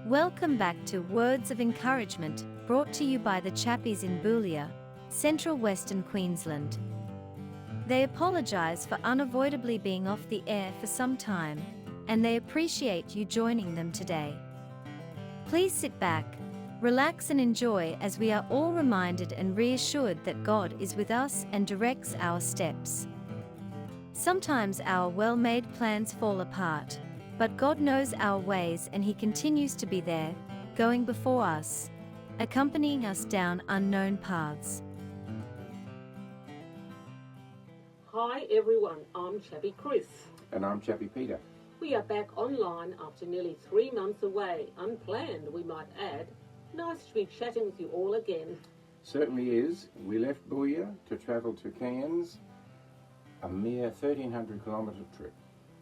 Welcome back to Words of Encouragement, brought to you by the Chappies in Boulia, Central Western Queensland. They apologise for unavoidably being off the air for some time, and they appreciate you joining them today. Please sit back, relax and enjoy as we are all reminded and reassured that God is with us and directs our steps. Sometimes our well-made plans fall apart, but God knows our ways and He continues to be there, going before us, accompanying us down unknown paths. Hi everyone, I'm Chappie Chris. And I'm Chappie Peter. We are back online after nearly 3 months away, unplanned we might add. Nice to be chatting with you all again. Certainly is. We left Boulia to travel to Cairns, a mere 1,300 kilometre trip.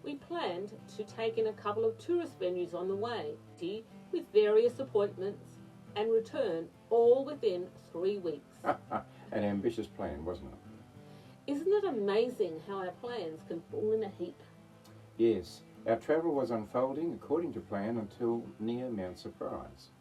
We planned to take in a couple of tourist venues on the way, with various appointments, and return all within 3 weeks. An ambitious plan, wasn't it? Isn't it amazing how our plans can fall in a heap? Yes, our travel was unfolding according to plan until near Mount Surprise.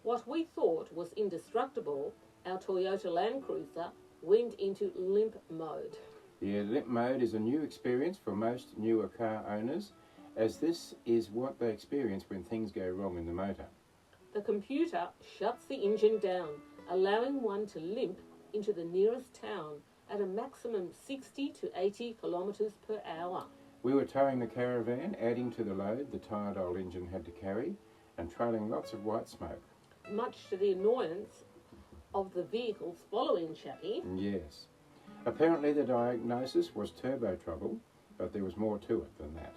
What we thought was indestructible, our Toyota Land Cruiser, went into limp mode. Yeah, limp mode is a new experience for most newer car owners, as this is what they experience when things go wrong in the motor. The computer shuts the engine down, allowing one to limp into the nearest town at a maximum 60 to 80 kilometres per hour. We were towing the caravan, adding to the load the tired old engine had to carry, and trailing lots of white smoke. Much to the annoyance of the vehicles following Chappie. Yes. Apparently the diagnosis was turbo trouble, but there was more to it than that.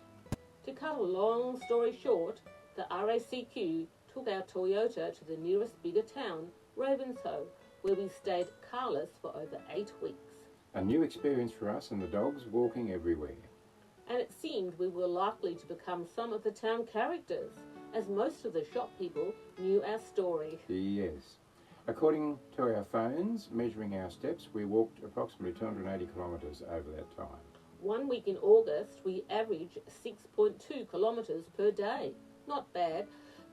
To cut a long story short, the RACQ took our Toyota to the nearest bigger town, Ravenshoe, where we stayed carless for over 8 weeks. A new experience for us and the dogs walking everywhere. And it seemed we were likely to become some of the town characters, as most of the shop people knew our story. Yes. According to our phones, measuring our steps, we walked approximately 280 kilometres over that time. 1 week in August, we averaged 6.2 kilometres per day. Not bad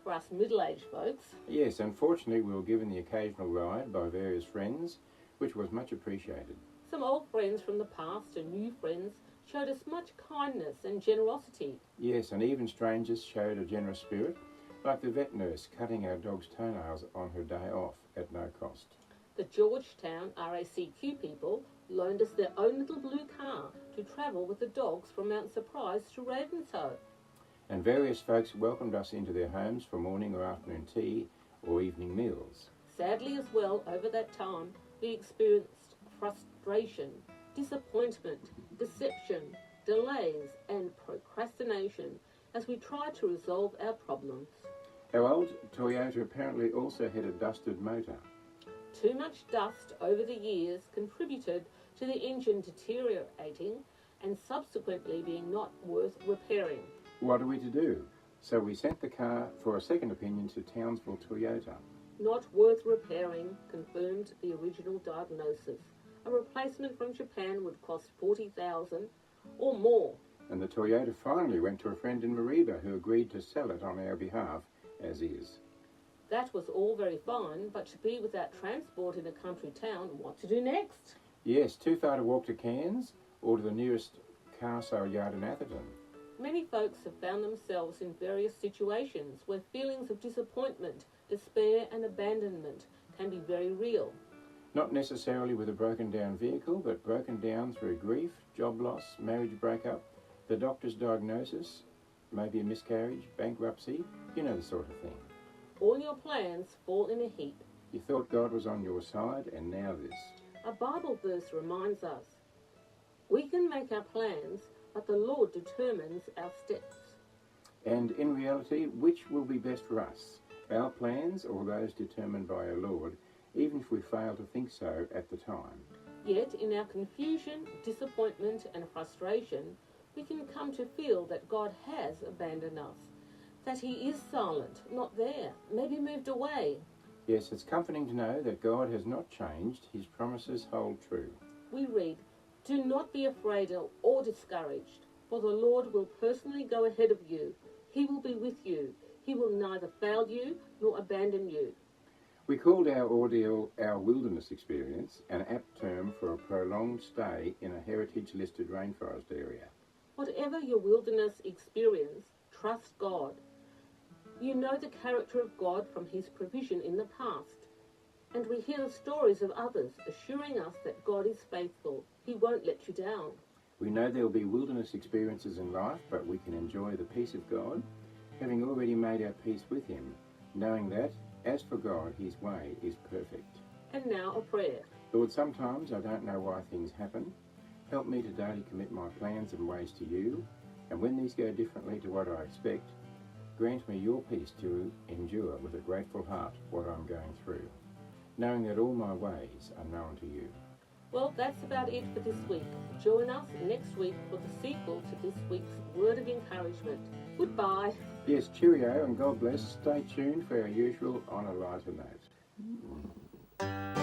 for us middle-aged folks. Yes, unfortunately we were given the occasional ride by various friends, which was much appreciated. Some old friends from the past and new friends showed us much kindness and generosity. Yes, and even strangers showed a generous spirit, like the vet nurse cutting our dog's toenails on her day off at no cost. The Georgetown RACQ people loaned us their own little blue car to travel with the dogs from Mount Surprise to Ravenshoe. And various folks welcomed us into their homes for morning or afternoon tea or evening meals. Sadly as well, over that time, we experienced frustration, disappointment, deception, delays and procrastination as we tried to resolve our problems. Our old Toyota apparently also had a dusted motor. Too much dust over the years contributed to the engine deteriorating and subsequently being not worth repairing. What are we to do? So we sent the car for a second opinion to Townsville Toyota. Not worth repairing, confirmed the original diagnosis. A replacement from Japan would cost $40,000 or more. And the Toyota finally went to a friend in Mariba who agreed to sell it on our behalf as is. That was all very fine, but to be without transport in a country town, what to do next? Yes, too far to walk to Cairns or to the nearest car sale yard in Atherton. Many folks have found themselves in various situations where feelings of disappointment, despair and abandonment can be very real. Not necessarily with a broken down vehicle, but broken down through grief, job loss, marriage breakup, the doctor's diagnosis, maybe a miscarriage, bankruptcy, you know the sort of thing. All your plans fall in a heap. You thought God was on your side, and now this. A Bible verse reminds us, we can make our plans, but the Lord determines our steps. And in reality, which will be best for us? Our plans or those determined by our Lord, even if we fail to think so at the time? Yet in our confusion, disappointment and frustration, we can come to feel that God has abandoned us, that He is silent, not there, maybe moved away. Yes, it's comforting to know that God has not changed. His promises hold true. We read, "Do not be afraid or discouraged, for the Lord will personally go ahead of you. He will be with you. He will neither fail you nor abandon you. We called our ordeal our wilderness experience, an apt term for a prolonged stay in a heritage-listed rainforest area. Whatever your wilderness experience, trust God. You know the character of God from his provision in the past. And we hear the stories of others assuring us that God is faithful. He won't let you down. We know there will be wilderness experiences in life, but we can enjoy the peace of God, having already made our peace with him, knowing that, as for God, his way is perfect. And now a prayer. Lord, sometimes I don't know why things happen. Help me to daily commit my plans and ways to you, and when these go differently to what I expect, grant me your peace to endure with a grateful heart what I'm going through, knowing that all my ways are known to you. Well, that's about it for this week. Join us next week for the sequel to this week's Word of Encouragement. Goodbye. Yes, cheerio and God bless. Stay tuned for our usual On a Lighter Note.